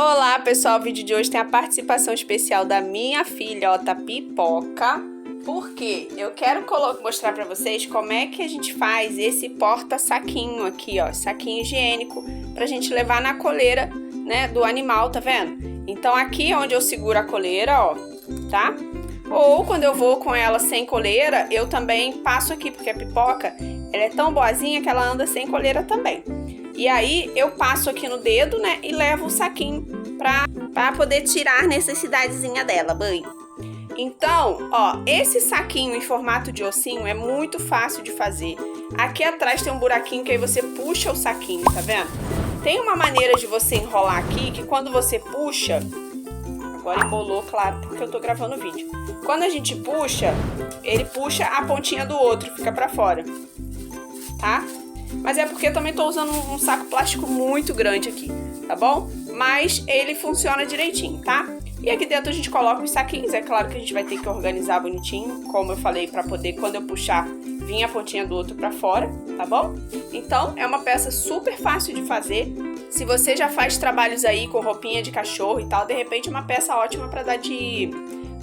Olá pessoal, o vídeo de hoje tem a participação especial da minha filhota Pipoca, porque eu quero mostrar pra vocês como é que a gente faz esse porta-saquinho aqui, ó, saquinho higiênico, pra gente levar na coleira, né, do animal, tá vendo? Então aqui é onde eu seguro a coleira, ó, tá? Ou quando eu vou com ela sem coleira, eu também passo aqui, porque a Pipoca, ela é tão boazinha que ela anda sem coleira também. E aí eu passo aqui no dedo, né, e levo o saquinho pra poder tirar a necessidadezinha dela, banho. Então, ó, esse saquinho em formato de ossinho é muito fácil de fazer. Aqui atrás tem um buraquinho que aí você puxa o saquinho, tá vendo? Tem uma maneira de você enrolar aqui, que quando você puxa... Agora embolou, claro, porque eu tô gravando o vídeo. Quando a gente puxa, ele puxa a pontinha do outro, fica pra fora, tá? Mas é porque eu também tô usando um saco plástico muito grande aqui, tá bom? Mas ele funciona direitinho, tá? E aqui dentro a gente coloca os saquinhos. É claro que a gente vai ter que organizar bonitinho, como eu falei, pra poder, quando eu puxar, vir a pontinha do outro pra fora, tá bom? Então, é uma peça super fácil de fazer. Se você já faz trabalhos aí com roupinha de cachorro e tal, de repente é uma peça ótima pra dar de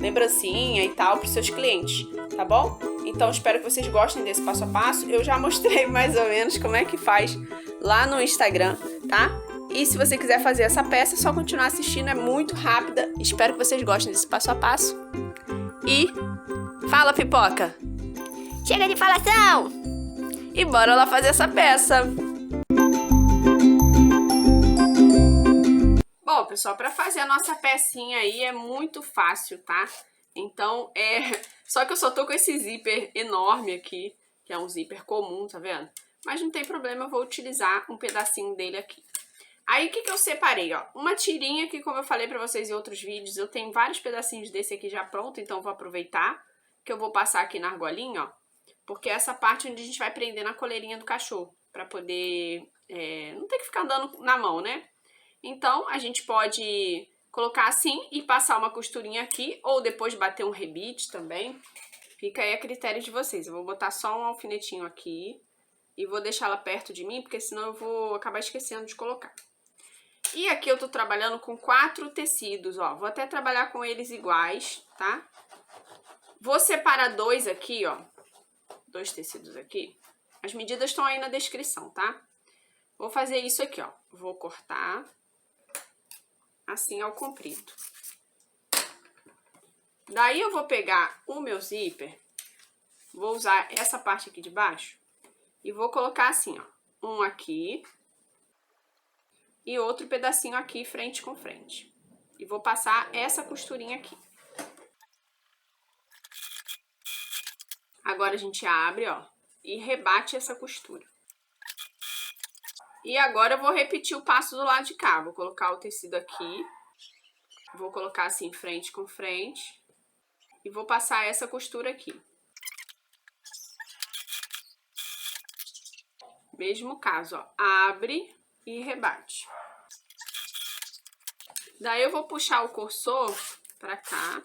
lembrancinha e tal pros seus clientes, tá bom? Então, espero que vocês gostem desse passo a passo. Eu já mostrei mais ou menos como é que faz lá no Instagram, tá? E se você quiser fazer essa peça, é só continuar assistindo, é muito rápida. Espero que vocês gostem desse passo a passo. E fala, Pipoca! Chega de falação! E bora lá fazer essa peça! Bom, pessoal, para fazer a nossa pecinha aí é muito fácil, tá? Então, só que eu só tô com esse zíper enorme aqui, que é um zíper comum, tá vendo? Mas não tem problema, eu vou utilizar um pedacinho dele aqui. Aí, o que eu separei, ó? Uma tirinha que, como eu falei pra vocês em outros vídeos, eu tenho vários pedacinhos desse aqui já pronto, então eu vou aproveitar que eu vou passar aqui na argolinha, ó. Porque é essa parte onde a gente vai prender na coleirinha do cachorro, pra poder não ter que ficar andando na mão, né? Então, a gente pode colocar assim e passar uma costurinha aqui, ou depois bater um rebite também. Fica aí a critério de vocês. Eu vou botar só um alfinetinho aqui e vou deixar ela perto de mim, porque senão eu vou acabar esquecendo de colocar. E aqui eu tô trabalhando com 4 tecidos, ó. Vou até trabalhar com eles iguais, tá? Vou separar 2 aqui, ó. 2 tecidos aqui. As medidas estão aí na descrição, tá? Vou fazer isso aqui, ó. Vou cortar assim ao comprido. Daí eu vou pegar o meu zíper, vou usar essa parte aqui de baixo e vou colocar assim, ó. Um aqui e outro pedacinho aqui, frente com frente. E vou passar essa costurinha aqui. Agora a gente abre, ó, e rebate essa costura. E agora eu vou repetir o passo do lado de cá. Vou colocar o tecido aqui. Vou colocar assim, frente com frente. E vou passar essa costura aqui. Mesmo caso, ó. Abre e rebate. Daí eu vou puxar o cursor pra cá.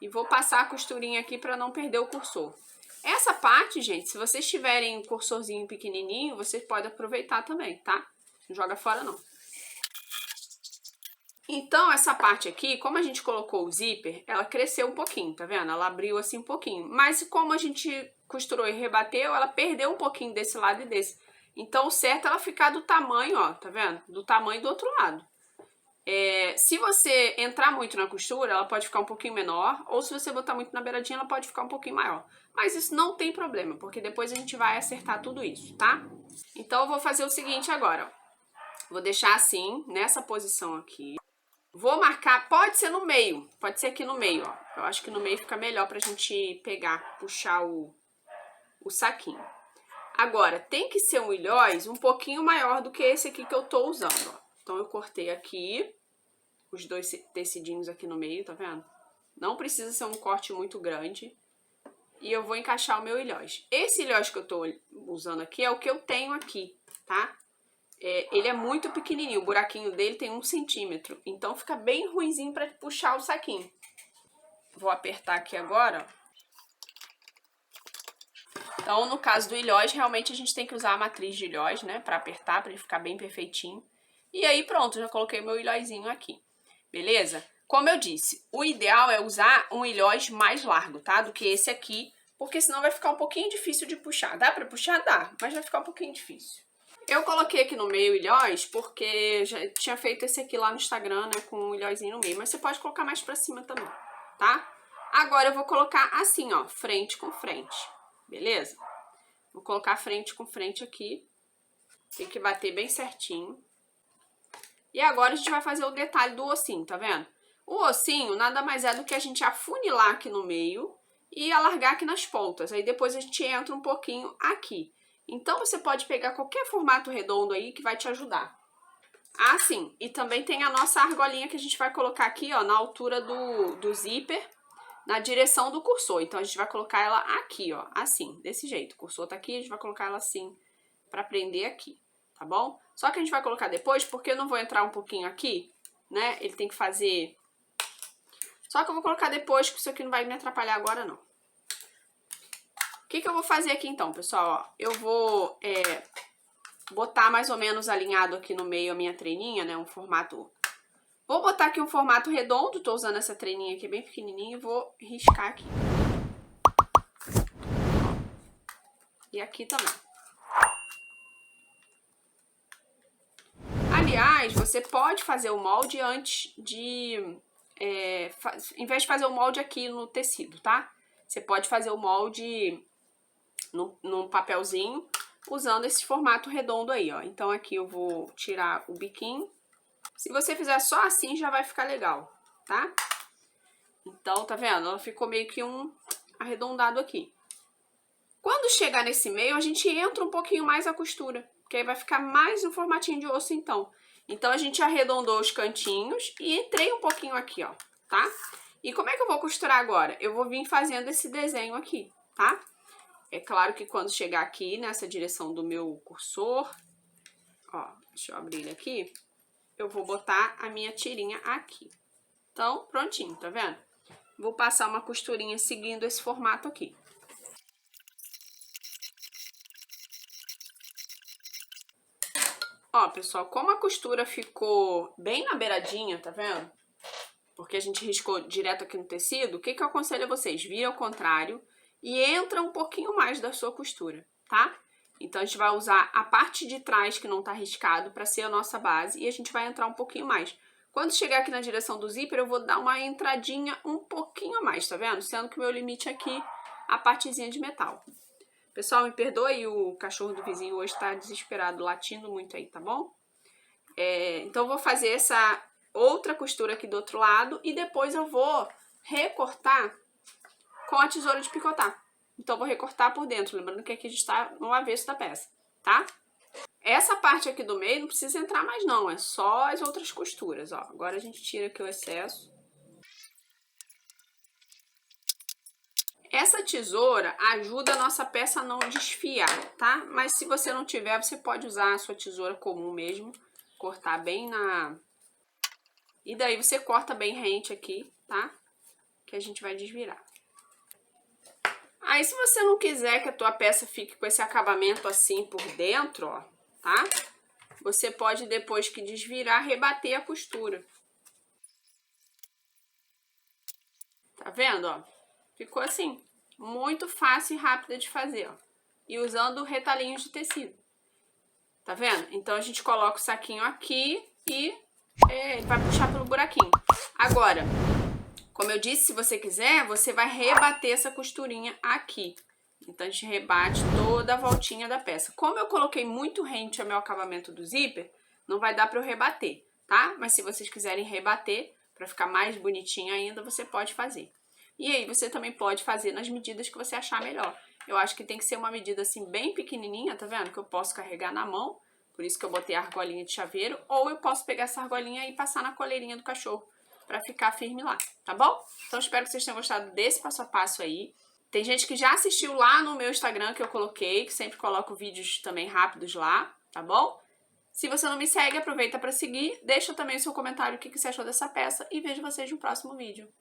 E vou passar a costurinha aqui pra não perder o cursor. Essa parte, gente, se vocês tiverem um cursorzinho pequenininho, vocês podem aproveitar também, tá? Não joga fora, não. Então, essa parte aqui, como a gente colocou o zíper, ela cresceu um pouquinho, tá vendo? Ela abriu assim um pouquinho. Mas como a gente costurou e rebateu, ela perdeu um pouquinho desse lado e desse. Então, o certo é ela ficar do tamanho, ó, tá vendo? Do tamanho do outro lado. Se você entrar muito na costura, ela pode ficar um pouquinho menor, ou se você botar muito na beiradinha, ela pode ficar um pouquinho maior. Mas isso não tem problema, porque depois a gente vai acertar tudo isso, tá? Então, eu vou fazer o seguinte agora, ó. Vou deixar assim, nessa posição aqui. Vou marcar, pode ser no meio, pode ser aqui no meio, ó. Eu acho que no meio fica melhor pra gente pegar, puxar o saquinho. Agora, tem que ser um ilhóis um pouquinho maior do que esse aqui que eu tô usando, ó. Então, eu cortei aqui os 2 tecidinhos aqui no meio, tá vendo? Não precisa ser um corte muito grande. E eu vou encaixar o meu ilhós. Esse ilhós que eu tô usando aqui é o que eu tenho aqui, tá? Ele é muito pequenininho, o buraquinho dele tem 1 centímetro. Então, fica bem ruinzinho pra puxar o saquinho. Vou apertar aqui agora, ó. Então, no caso do ilhós, realmente a gente tem que usar a matriz de ilhós, né? Pra apertar, pra ele ficar bem perfeitinho. E aí pronto, já coloquei meu ilhóizinho aqui, beleza? Como eu disse, o ideal é usar um ilhóis mais largo, tá? Do que esse aqui, porque senão vai ficar um pouquinho difícil de puxar. Dá pra puxar? Dá, mas vai ficar um pouquinho difícil. Eu coloquei aqui no meio ilhóis porque já tinha feito esse aqui lá no Instagram, né? Com um ilhóizinho no meio, mas você pode colocar mais pra cima também, tá? Agora eu vou colocar assim, ó, frente com frente, beleza? Vou colocar frente com frente aqui. Tem que bater bem certinho. E agora a gente vai fazer o detalhe do ossinho, tá vendo? O ossinho nada mais é do que a gente afunilar aqui no meio e alargar aqui nas pontas. Aí depois a gente entra um pouquinho aqui. Então você pode pegar qualquer formato redondo aí que vai te ajudar. Ah, sim. E também tem a nossa argolinha que a gente vai colocar aqui, ó, na altura do zíper, na direção do cursor. Então a gente vai colocar ela aqui, ó, assim, desse jeito. O cursor tá aqui, a gente vai colocar ela assim pra prender aqui, tá bom? Só que a gente vai colocar depois, porque eu não vou entrar um pouquinho aqui, né? Ele tem que fazer... Só que eu vou colocar depois, que isso aqui não vai me atrapalhar agora, não. O que eu vou fazer aqui, então, pessoal? Ó, eu vou botar mais ou menos alinhado aqui no meio a minha treninha, né? Um formato... Vou botar aqui um formato redondo, tô usando essa treninha aqui bem pequenininha e vou riscar aqui. E aqui também. Aliás, você pode fazer o molde antes de... em vez de fazer o molde aqui no tecido, tá? Você pode fazer o molde num papelzinho, usando esse formato redondo aí, ó. Então aqui eu vou tirar o biquinho. Se você fizer só assim, já vai ficar legal, tá? Então, tá vendo? Ela ficou meio que um arredondado aqui. Quando chegar nesse meio, a gente entra um pouquinho mais a costura, porque aí vai ficar mais um formatinho de osso, então. Então, a gente arredondou os cantinhos e entrei um pouquinho aqui, ó, tá? E como é que eu vou costurar agora? Eu vou vir fazendo esse desenho aqui, tá? É claro que quando chegar aqui, nessa direção do meu cursor, ó, deixa eu abrir ele aqui, eu vou botar a minha tirinha aqui. Então, prontinho, tá vendo? Vou passar uma costurinha seguindo esse formato aqui. Ó, pessoal, como a costura ficou bem na beiradinha, tá vendo? Porque a gente riscou direto aqui no tecido, o que eu aconselho a vocês? Vira ao contrário e entra um pouquinho mais da sua costura, tá? Então, a gente vai usar a parte de trás que não tá riscado pra ser a nossa base e a gente vai entrar um pouquinho mais. Quando chegar aqui na direção do zíper, eu vou dar uma entradinha um pouquinho a mais, tá vendo? Sendo que o meu limite aqui, a partezinha de metal. Pessoal, me perdoe, o cachorro do vizinho hoje tá desesperado, latindo muito aí, tá bom? Então, eu vou fazer essa outra costura aqui do outro lado e depois eu vou recortar com a tesoura de picotar. Então, eu vou recortar por dentro, lembrando que aqui a gente tá no avesso da peça, tá? Essa parte aqui do meio não precisa entrar mais não, é só as outras costuras, ó. Agora a gente tira aqui o excesso. Essa tesoura ajuda a nossa peça a não desfiar, tá? Mas se você não tiver, você pode usar a sua tesoura comum mesmo, cortar bem na... E daí você corta bem rente aqui, tá? Que a gente vai desvirar. Aí, se você não quiser que a tua peça fique com esse acabamento assim por dentro, ó, tá? Você pode, depois que desvirar, rebater a costura. Tá vendo, ó? Ficou assim, muito fácil e rápida de fazer, ó. E usando retalhinhos de tecido. Tá vendo? Então, a gente coloca o saquinho aqui e ele vai puxar pelo buraquinho. Agora, como eu disse, se você quiser, você vai rebater essa costurinha aqui. Então, a gente rebate toda a voltinha da peça. Como eu coloquei muito rente ao meu acabamento do zíper, não vai dar pra eu rebater, tá? Mas se vocês quiserem rebater, pra ficar mais bonitinho ainda, você pode fazer. E aí, você também pode fazer nas medidas que você achar melhor. Eu acho que tem que ser uma medida assim, bem pequenininha, tá vendo? Que eu posso carregar na mão, por isso que eu botei a argolinha de chaveiro. Ou eu posso pegar essa argolinha e passar na coleirinha do cachorro, pra ficar firme lá, tá bom? Então, espero que vocês tenham gostado desse passo a passo aí. Tem gente que já assistiu lá no meu Instagram que eu coloquei, que sempre coloco vídeos também rápidos lá, tá bom? Se você não me segue, aproveita para seguir, deixa também o seu comentário o que você achou dessa peça e vejo vocês no próximo vídeo.